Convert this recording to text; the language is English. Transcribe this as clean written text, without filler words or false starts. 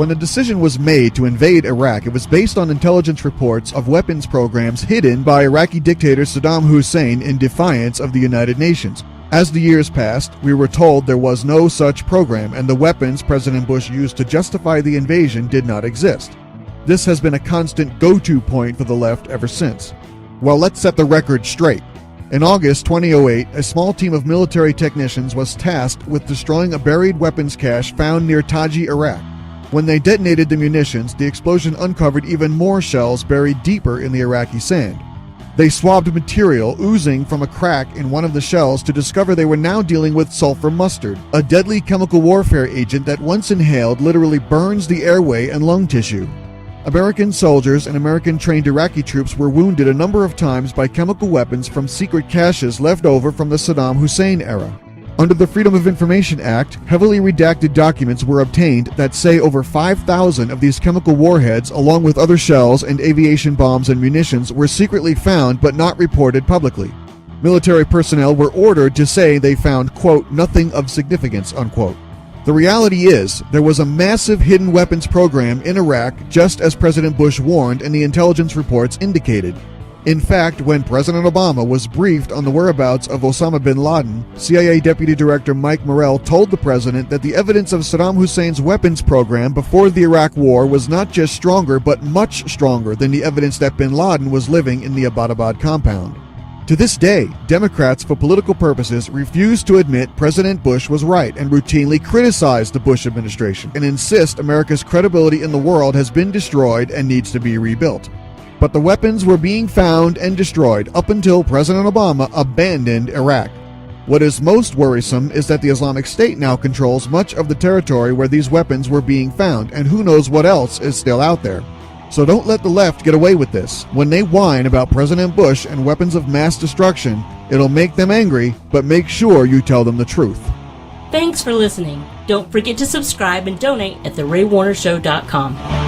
When the decision was made to invade Iraq, it was based on intelligence reports of weapons programs hidden by Iraqi dictator Saddam Hussein in defiance of the United Nations. As the years passed, we were told there was no such program, and the weapons President Bush used to justify the invasion did not exist. This has been a constant go-to point for the left ever since. Well, let's set the record straight. In August 2008, a small team of military technicians was tasked with destroying a buried weapons cache found near Taji, Iraq. When they detonated the munitions, the explosion uncovered even more shells buried deeper in the Iraqi sand. They swabbed material oozing from a crack in one of the shells to discover they were now dealing with sulfur mustard, a deadly chemical warfare agent that once inhaled literally burns the airway and lung tissue. American soldiers and American-trained Iraqi troops were wounded a number of times by chemical weapons from secret caches left over from the Saddam Hussein era. Under the Freedom of Information Act, heavily redacted documents were obtained that say over 5,000 of these chemical warheads, along with other shells and aviation bombs and munitions, were secretly found but not reported publicly. Military personnel were ordered to say they found, quote, nothing of significance, unquote. The reality is, there was a massive hidden weapons program in Iraq, just as President Bush warned and the intelligence reports indicated. In fact, when President Obama was briefed on the whereabouts of Osama bin Laden, CIA Deputy Director Mike Morrell told the president that the evidence of Saddam Hussein's weapons program before the Iraq War was not just stronger, but much stronger than the evidence that bin Laden was living in the Abbottabad compound. To this day, Democrats, for political purposes, refuse to admit President Bush was right and routinely criticize the Bush administration and insist America's credibility in the world has been destroyed and needs to be rebuilt. But the weapons were being found and destroyed up until President Obama abandoned Iraq. What is most worrisome is that the Islamic State now controls much of the territory where these weapons were being found, and who knows what else is still out there. So don't let the left get away with this. When they whine about President Bush and weapons of mass destruction, it'll make them angry, but make sure you tell them the truth. Thanks for listening. Don't forget to subscribe and donate at theraywarnershow.com.